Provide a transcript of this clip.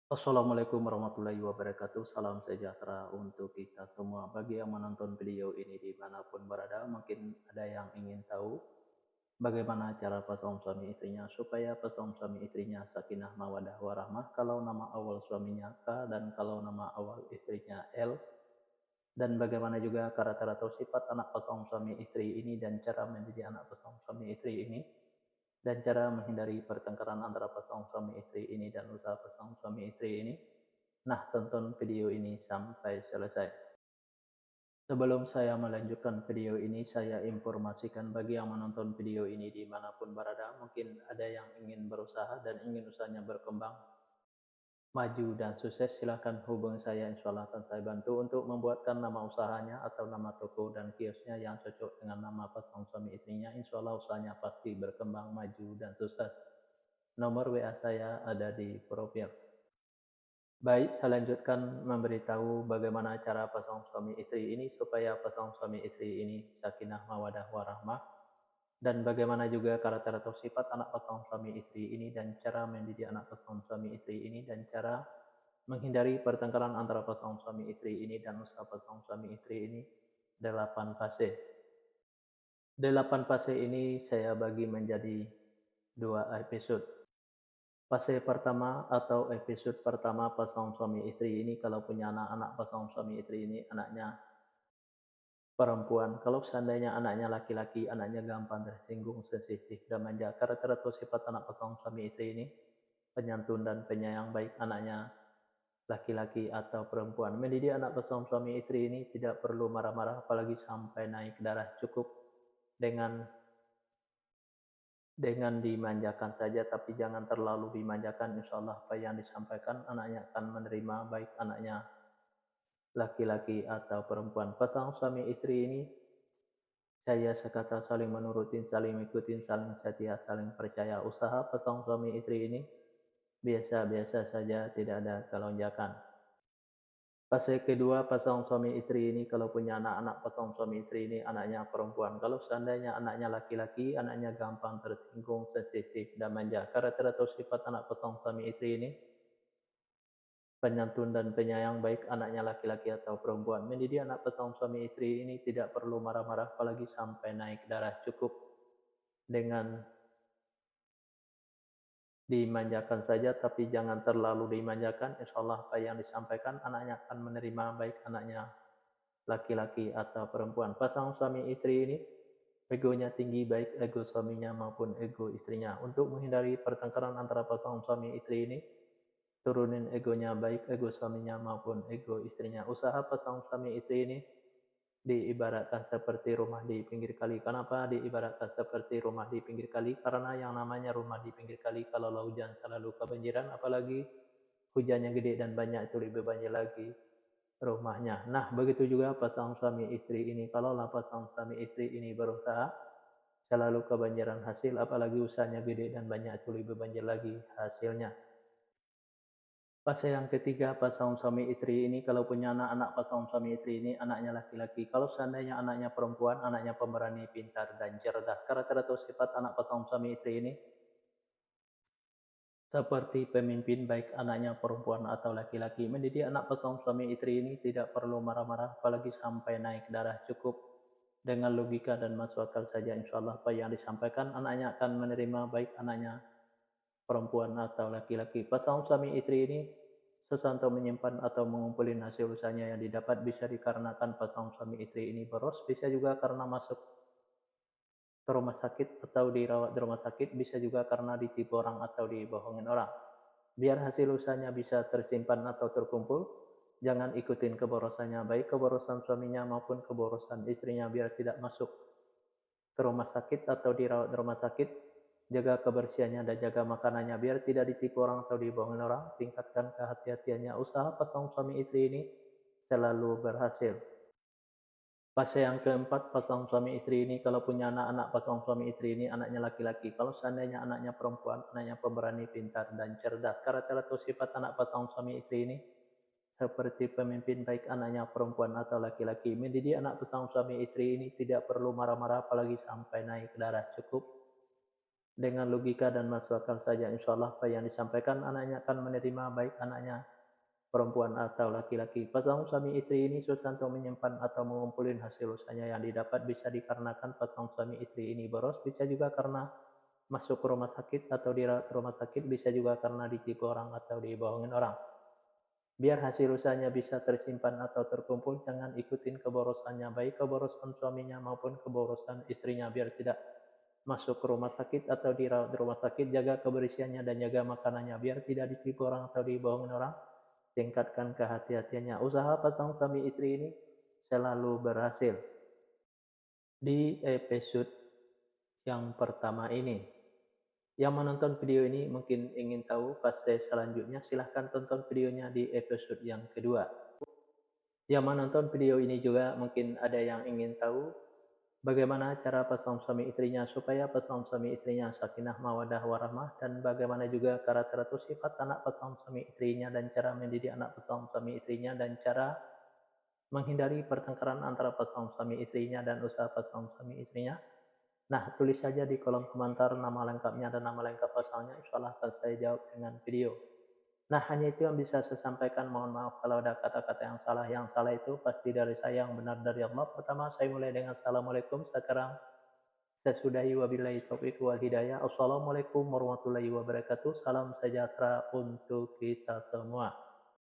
Assalamualaikum warahmatullahi wabarakatuh. Salam sejahtera untuk kita semua. Bagi yang menonton video ini dimanapun berada, mungkin ada yang ingin tahu bagaimana cara pasangan suami istrinya supaya pasangan suami istrinya sakinah mawadah warahmah. Kalau nama awal suaminya K dan kalau nama awal istrinya L. Dan bagaimana juga karakter atau sifat anak pasangan suami istri ini dan cara mendidik anak pasangan suami istri ini. Dan cara menghindari pertengkaran antara pasangan suami istri ini dan usaha pasangan suami istri ini. Nah, tonton video ini sampai selesai. Sebelum saya melanjutkan video ini, saya informasikan bagi yang menonton video ini dimanapun berada, mungkin ada yang ingin berusaha dan ingin usahanya berkembang, maju dan sukses, silahkan hubungi saya, insya Allah akan saya bantu untuk membuatkan nama usahanya atau nama toko dan kiosnya yang cocok dengan nama pasangan suami istrinya. Insya Allah usahanya pasti berkembang, maju dan sukses. Nomor WA saya ada di profil. Baik, saya lanjutkan memberitahu bagaimana cara pasangan suami istri ini supaya pasangan suami istri ini sakinah mawadah warahmah, dan bagaimana juga karakter atau sifat anak pasangan suami istri ini dan cara mendidik anak pasangan suami istri ini dan cara menghindari pertengkaran antara pasangan suami istri ini dan usaha pasangan suami istri ini. 8 fase. 8 fase ini saya bagi menjadi 2 episode. Fase pertama atau episode pertama pasangan suami istri ini kalau punya anak-anak pasangan suami istri ini anaknya perempuan. Kalau seandainya anaknya laki-laki, anaknya gampang tersinggung, sensitif, dan manja. Karakter atau sifat anak pasangan suami istri ini penyantun dan penyayang, baik anaknya laki-laki atau perempuan. Mendidik anak pasangan suami istri ini tidak perlu marah-marah, apalagi sampai naik darah. Cukup dengan dimanjakan saja, tapi jangan terlalu dimanjakan. Insya Allah apa yang disampaikan anaknya akan menerima, baik anaknya laki-laki atau perempuan. Pasangan suami istri ini saya sekata saling menurutin, saling mengikutin, saling setia, saling percaya. Usaha pasangan suami istri ini biasa-biasa saja, tidak ada kelonjakan. Fase kedua pasangan suami istri ini kalau punya anak-anak pasangan suami istri ini anaknya perempuan. Kalau seandainya anaknya laki-laki, anaknya gampang tersinggung, sensitif, dan manja. Karakter atau sifat anak pasangan suami istri ini penyantun dan penyayang, baik anaknya laki-laki atau perempuan. Mendidik anak pasangan suami istri ini tidak perlu marah-marah, apalagi sampai naik darah. Cukup dengan dimanjakan saja, tapi jangan terlalu dimanjakan. Insya Allah apa yang disampaikan anaknya akan menerima, baik anaknya laki-laki atau perempuan. Pasangan suami istri ini egonya tinggi, baik ego suaminya maupun ego istrinya. Untuk menghindari pertengkaran antara pasangan suami istri ini, turunin egonya, baik ego suaminya maupun ego istrinya. Usaha pasangan suami istri ini diibaratkan seperti rumah di pinggir kali. Kenapa diibaratkan seperti rumah di pinggir kali? Karena yang namanya rumah di pinggir kali kalau hujan selalu kebanjiran, apalagi hujannya gede dan banyak itu lebih banjir lagi rumahnya. Nah, begitu juga pasangan suami istri ini. Kalau pasangan suami istri ini berusaha selalu kebanjiran hasil, apalagi usahanya gede dan banyak itu lebih banjir lagi hasilnya. Fase yang ketiga pasangan suami istri ini kalau punya anak-anak pasangan suami istri ini anaknya laki-laki. Kalau seandainya anaknya perempuan, anaknya pemberani, pintar, dan cerdas. Karakter atau sifat anak pasangan suami istri ini seperti pemimpin, baik anaknya perempuan atau laki-laki. Mendidik anak pasangan suami istri ini tidak perlu marah-marah, apalagi sampai naik darah. Cukup dengan logika dan masuk akal saja, insya Allah apa yang disampaikan anaknya akan menerima, baik anaknya perempuan atau laki-laki. Pasangan suami istri ini susah untuk menyimpan atau mengumpulin hasil usahanya yang didapat, bisa dikarenakan pasangan suami istri ini boros, bisa juga karena masuk ke rumah sakit atau dirawat di rumah sakit, bisa juga karena ditipu orang atau dibohongin orang. Biar hasil usahanya bisa tersimpan atau terkumpul, jangan ikutin keborosannya, baik keborosan suaminya maupun keborosan istrinya, biar tidak masuk ke rumah sakit atau dirawat di rumah sakit. Jaga kebersihannya dan jaga makanannya biar tidak ditipu orang atau dibohongin orang. Tingkatkan kehati-hatiannya. Usaha pasangan suami istri ini selalu berhasil. Fase yang keempat pasangan suami istri ini kalau punya anak-anak pasangan suami istri ini anaknya laki-laki. Kalau seandainya anaknya perempuan, anaknya pemberani, pintar, dan cerdas. Karakter atau sifat anak pasangan suami istri ini seperti pemimpin, baik anaknya perempuan atau laki-laki. Mendidik anak pasangan suami istri ini tidak perlu marah-marah, apalagi sampai naik darah. Cukup dengan logika dan masuk akal saja, insya Allah apa yang disampaikan anaknya akan menerima, baik anaknya perempuan atau laki-laki. Pasangan suami istri ini susah untuk menyimpan atau mengumpulin hasil usahanya yang didapat, bisa dikarenakan pasangan suami istri ini boros, bisa juga karena masuk ke rumah sakit atau dirawat rumah sakit, bisa juga karena ditipu orang atau dibohongin orang. Biar hasil usahanya bisa tersimpan atau terkumpul, jangan ikutin keborosannya, baik keborosan suaminya maupun keborosan istrinya, biar tidak masuk ke rumah sakit atau dirawat di rumah sakit. Jaga kebersihannya dan jaga makanannya, biar tidak ditipu orang atau dibohongin orang. Tingkatkan kehati-hatiannya. Usaha pasang suami istri ini selalu berhasil. Di episode yang pertama ini, yang menonton video ini mungkin ingin tahu fase selanjutnya, silahkan tonton videonya di episode yang kedua. Yang menonton video ini juga mungkin ada yang ingin tahu bagaimana cara pasangan suami istrinya supaya pasangan suami istrinya sakinah mawadah warahmah, dan bagaimana juga karakter atau sifat anak pasangan suami istrinya dan cara mendidik anak pasangan suami istrinya dan cara menghindari pertengkaran antara pasangan suami istrinya dan usaha pasangan suami istrinya. Nah, tulis saja di kolom komentar nama lengkapnya dan nama lengkap pasangannya, insya Allah akan saya jawab dengan video. Nah, hanya itu yang bisa saya sampaikan. Mohon maaf kalau ada kata-kata yang salah. Yang salah itu pasti dari saya, yang benar dari Allah. Pertama, saya mulai dengan Assalamualaikum. Sekarang saya sudahi, wabillahi taufiq wal hidayah. Assalamualaikum warahmatullahi wabarakatuh. Salam sejahtera untuk kita semua.